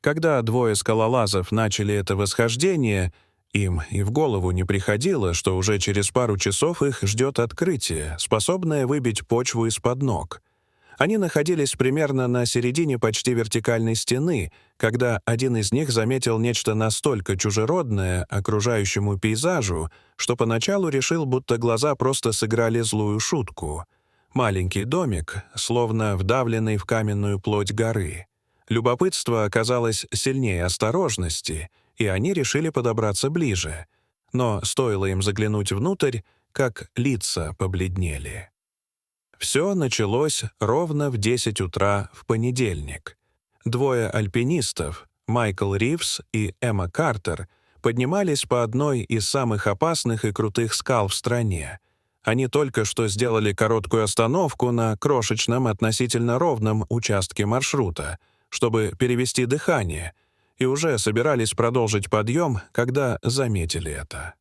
Когда двое скалолазов начали это восхождение, им и в голову не приходило, что уже через пару часов их ждет открытие, способное выбить почву из-под ног. Они находились примерно на середине почти вертикальной стены, когда один из них заметил нечто настолько чужеродное окружающему пейзажу, что поначалу решил, будто глаза просто сыграли злую шутку. Маленький домик, словно вдавленный в каменную плоть горы. Любопытство оказалось сильнее осторожности, и они решили подобраться ближе. Но стоило им заглянуть внутрь, как лица побледнели. Все началось ровно в 10 утра в понедельник. Двое альпинистов, Майкл Ривз и Эмма Картер, поднимались по одной из самых опасных и крутых скал в стране. Они только что сделали короткую остановку на крошечном относительно ровном участке маршрута, чтобы перевести дыхание, и уже собирались продолжить подъем, когда заметили это.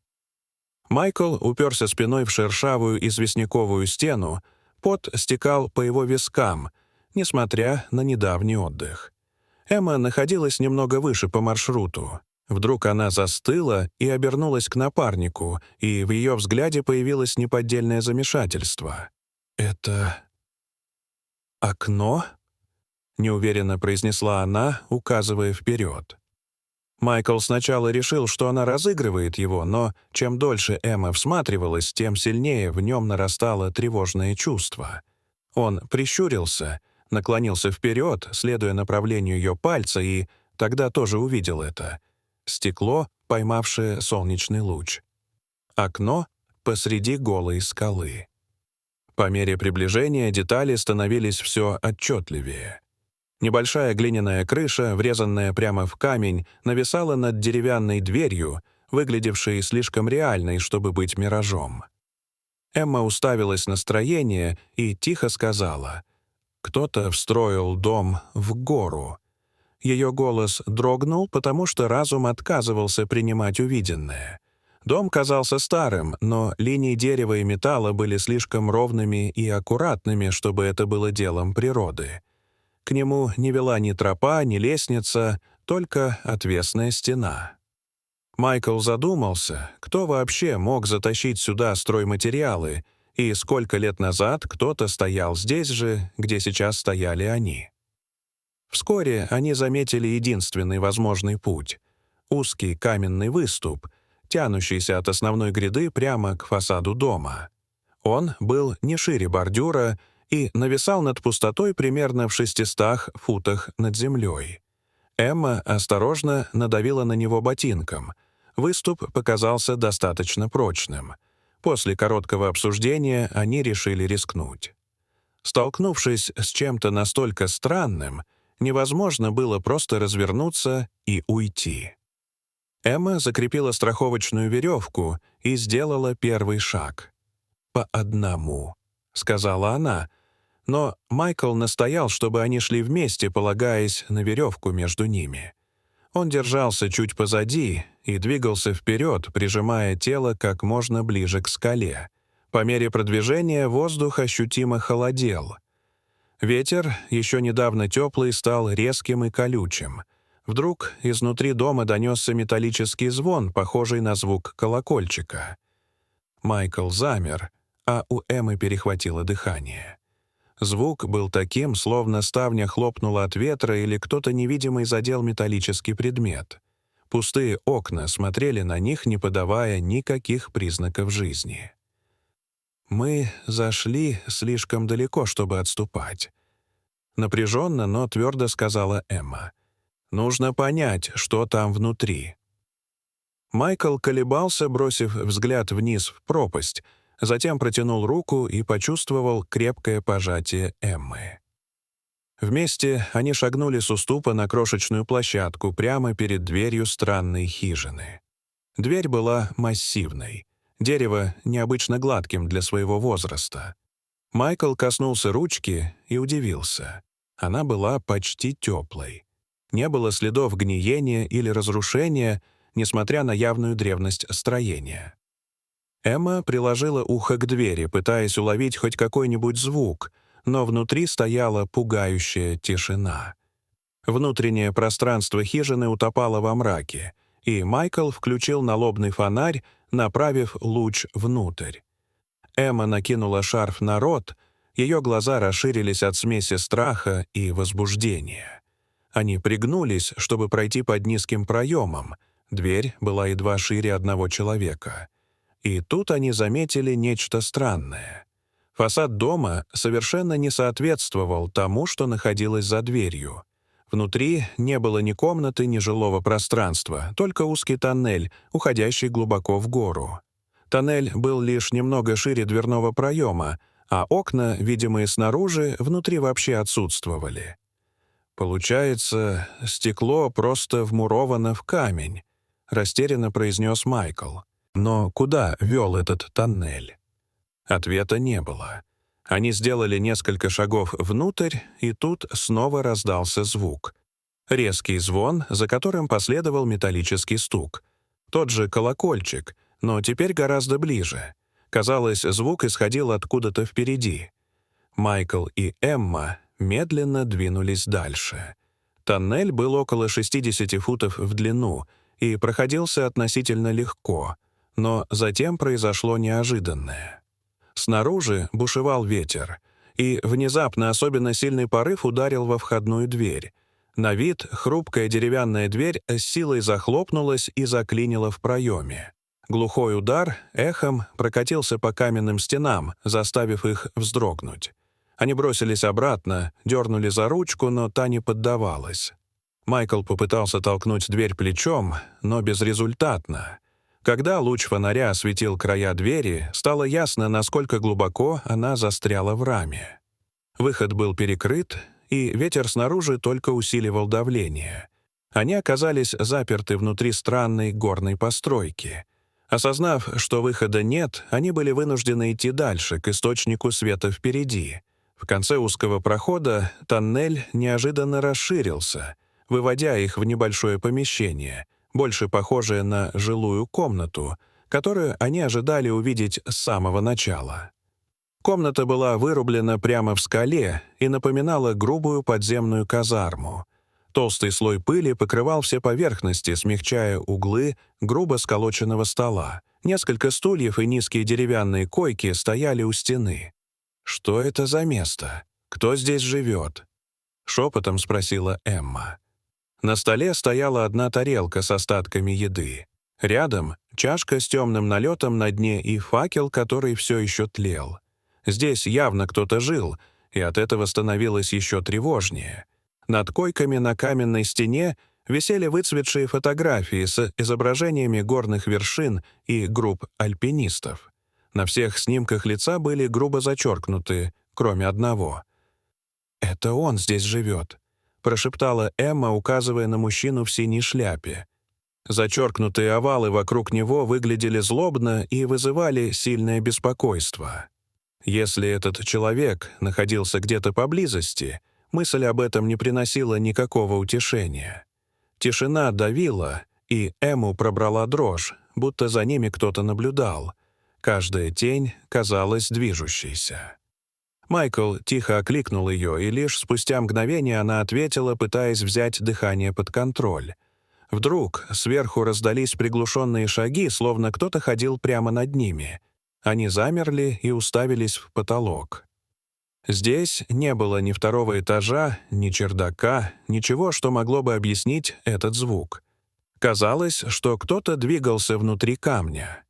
Майкл уперся спиной в шершавую известняковую стену, пот стекал по его вискам, несмотря на недавний отдых. Эмма находилась немного выше по маршруту. Вдруг она застыла и обернулась к напарнику, и в ее взгляде появилось неподдельное замешательство. «Это окно?» — неуверенно произнесла она, указывая вперед. Майкл сначала решил, что она разыгрывает его, но чем дольше Эмма всматривалась, тем сильнее в нем нарастало тревожное чувство. Он прищурился, наклонился вперед, следуя направлению ее пальца, и тогда тоже увидел это. Стекло, поймавшее солнечный луч. Окно посреди голой скалы. По мере приближения детали становились все отчетливее. Небольшая глиняная крыша, врезанная прямо в камень, нависала над деревянной дверью, выглядевшей слишком реальной, чтобы быть миражом. Эмма уставилась на строение и тихо сказала: «Кто-то встроил дом в гору». Ее голос дрогнул, потому что разум отказывался принимать увиденное. Дом казался старым, но линии дерева и металла были слишком ровными и аккуратными, чтобы это было делом природы. К нему не вела ни тропа, ни лестница, только отвесная стена. Майкл задумался, кто вообще мог затащить сюда стройматериалы, и сколько лет назад кто-то стоял здесь же, где сейчас стояли они. Вскоре они заметили единственный возможный путь — узкий каменный выступ, тянущийся от основной гряды прямо к фасаду дома. Он был не шире бордюра и нависал над пустотой примерно в 600 футах над землей. Эмма осторожно надавила на него ботинком. Выступ показался достаточно прочным. После короткого обсуждения они решили рискнуть. Столкнувшись с чем-то настолько странным, невозможно было просто развернуться и уйти. Эмма закрепила страховочную веревку и сделала первый шаг. «По одному», — сказала она, но Майкл настоял, чтобы они шли вместе, полагаясь на веревку между ними. Он держался чуть позади и двигался вперед, прижимая тело как можно ближе к скале. По мере продвижения воздух ощутимо холодел. Ветер, еще недавно теплый, стал резким и колючим. Вдруг изнутри дома донесся металлический звон, похожий на звук колокольчика. Майкл замер, а у Эммы перехватило дыхание. Звук был таким, словно ставня хлопнула от ветра или кто-то невидимый задел металлический предмет. Пустые окна смотрели на них, не подавая никаких признаков жизни. «Мы зашли слишком далеко, чтобы отступать», — напряженно, но твердо сказала Эмма. «Нужно понять, что там внутри». Майкл колебался, бросив взгляд вниз в пропасть, затем протянул руку и почувствовал крепкое пожатие Эммы. Вместе они шагнули с уступа на крошечную площадку прямо перед дверью странной хижины. Дверь была массивной, дерево необычно гладким для своего возраста. Майкл коснулся ручки и удивился. Она была почти теплой. Не было следов гниения или разрушения, несмотря на явную древность строения. Эмма приложила ухо к двери, пытаясь уловить хоть какой-нибудь звук, но внутри стояла пугающая тишина. Внутреннее пространство хижины утопало во мраке, и Майкл включил налобный фонарь, направив луч внутрь. Эмма накинула шарф на рот, ее глаза расширились от смеси страха и возбуждения. Они пригнулись, чтобы пройти под низким проемом. Дверь была едва шире одного человека. И тут они заметили нечто странное. Фасад дома совершенно не соответствовал тому, что находилось за дверью. Внутри не было ни комнаты, ни жилого пространства, только узкий тоннель, уходящий глубоко в гору. Тоннель был лишь немного шире дверного проема, а окна, видимые снаружи, внутри вообще отсутствовали. «Получается, стекло просто вмуровано в камень», — растерянно произнес Майкл. «Но куда вел этот тоннель?» Ответа не было. Они сделали несколько шагов внутрь, и тут снова раздался звук. Резкий звон, за которым последовал металлический стук. Тот же колокольчик, но теперь гораздо ближе. Казалось, звук исходил откуда-то впереди. Майкл и Эмма медленно двинулись дальше. Тоннель был около 60 футов в длину и проходился относительно легко, но затем произошло неожиданное. Снаружи бушевал ветер, и внезапно особенно сильный порыв ударил во входную дверь. На вид хрупкая деревянная дверь с силой захлопнулась и заклинила в проеме. Глухой удар эхом прокатился по каменным стенам, заставив их вздрогнуть. Они бросились обратно, дернули за ручку, но та не поддавалась. Майкл попытался толкнуть дверь плечом, но безрезультатно. Когда луч фонаря осветил края двери, стало ясно, насколько глубоко она застряла в раме. Выход был перекрыт, и ветер снаружи только усиливал давление. Они оказались заперты внутри странной горной постройки. Осознав, что выхода нет, они были вынуждены идти дальше, к источнику света впереди. В конце узкого прохода тоннель неожиданно расширился, выводя их в небольшое помещение, больше похожее на жилую комнату, которую они ожидали увидеть с самого начала. Комната была вырублена прямо в скале и напоминала грубую подземную казарму. Толстый слой пыли покрывал все поверхности, смягчая углы грубо сколоченного стола. Несколько стульев и низкие деревянные койки стояли у стены. «Что это за место? Кто здесь живет?» — шепотом спросила Эмма. На столе стояла одна тарелка с остатками еды. Рядом чашка с темным налетом на дне и факел, который все еще тлел. Здесь явно кто-то жил, и от этого становилось еще тревожнее. Над койками на каменной стене висели выцветшие фотографии с изображениями горных вершин и групп альпинистов. На всех снимках лица были грубо зачеркнуты, кроме одного. «Это он здесь живет», — прошептала Эмма, указывая на мужчину в синей шляпе. Зачеркнутые овалы вокруг него выглядели злобно и вызывали сильное беспокойство. Если этот человек находился где-то поблизости, мысль об этом не приносила никакого утешения. Тишина давила, и Эмму пробрала дрожь, будто за ними кто-то наблюдал. Каждая тень казалась движущейся. Майкл тихо окликнул ее, и лишь спустя мгновение она ответила, пытаясь взять дыхание под контроль. Вдруг сверху раздались приглушенные шаги, словно кто-то ходил прямо над ними. Они замерли и уставились в потолок. Здесь не было ни второго этажа, ни чердака, ничего, что могло бы объяснить этот звук. Казалось, что кто-то двигался внутри камня.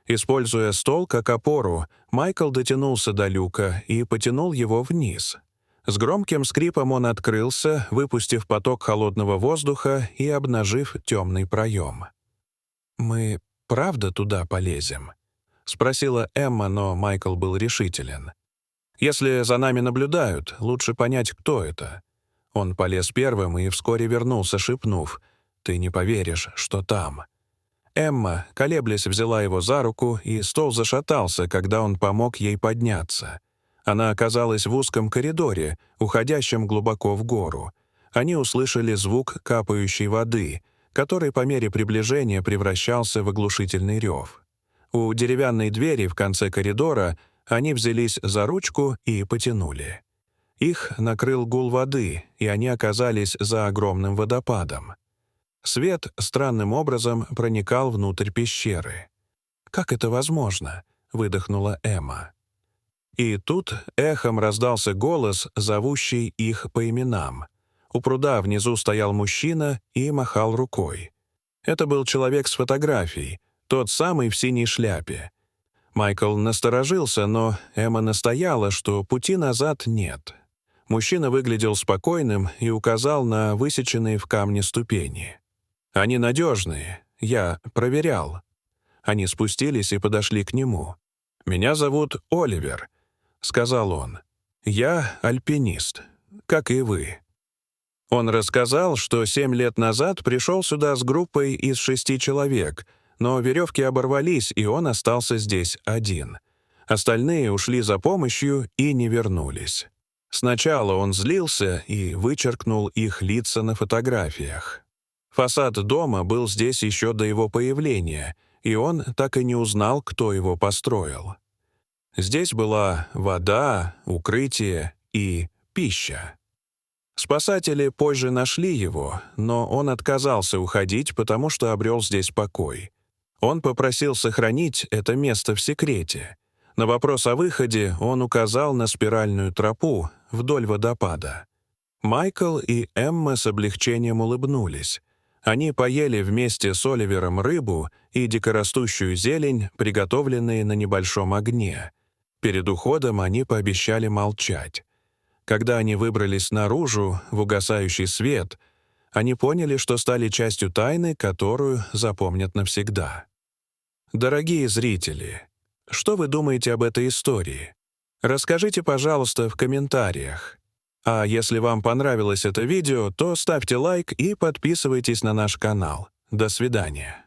Используя стол как опору, Майкл дотянулся до люка и потянул его вниз. С громким скрипом он открылся, выпустив поток холодного воздуха и обнажив темный проем. «Мы правда туда полезем?» — спросила Эмма, но Майкл был решителен. «Если за нами наблюдают, лучше понять, кто это». Он полез первым и вскоре вернулся, шепнув: «Ты не поверишь, что там». Эмма, колеблясь, взяла его за руку, и стол зашатался, когда он помог ей подняться. Она оказалась в узком коридоре, уходящем глубоко в гору. Они услышали звук капающей воды, который по мере приближения превращался в оглушительный рев. У деревянной двери в конце коридора они взялись за ручку и потянули. Их накрыл гул воды, и они оказались за огромным водопадом. Свет странным образом проникал внутрь пещеры. «Как это возможно?» — выдохнула Эмма. И тут эхом раздался голос, зовущий их по именам. У пруда внизу стоял мужчина и махал рукой. Это был человек с фотографией, тот самый в синей шляпе. Майкл насторожился, но Эмма настояла, что пути назад нет. Мужчина выглядел спокойным и указал на высеченные в камне ступени. «Они надежные, я проверял». Они спустились и подошли к нему. «Меня зовут Оливер», — сказал он. «Я альпинист, как и вы». Он рассказал, что 7 лет назад пришел сюда с группой из 6 человек, но веревки оборвались, и он остался здесь один. Остальные ушли за помощью и не вернулись. Сначала он злился и вычеркнул их лица на фотографиях. Фасад дома был здесь еще до его появления, и он так и не узнал, кто его построил. Здесь была вода, укрытие и пища. Спасатели позже нашли его, но он отказался уходить, потому что обрел здесь покой. Он попросил сохранить это место в секрете. На вопрос о выходе он указал на спиральную тропу вдоль водопада. Майкл и Эмма с облегчением улыбнулись. Они поели вместе с Оливером рыбу и дикорастущую зелень, приготовленные на небольшом огне. Перед уходом они пообещали молчать. Когда они выбрались наружу, в угасающий свет, они поняли, что стали частью тайны, которую запомнят навсегда. Дорогие зрители, что вы думаете об этой истории? Расскажите, пожалуйста, в комментариях. А если вам понравилось это видео, то ставьте лайк и подписывайтесь на наш канал. До свидания.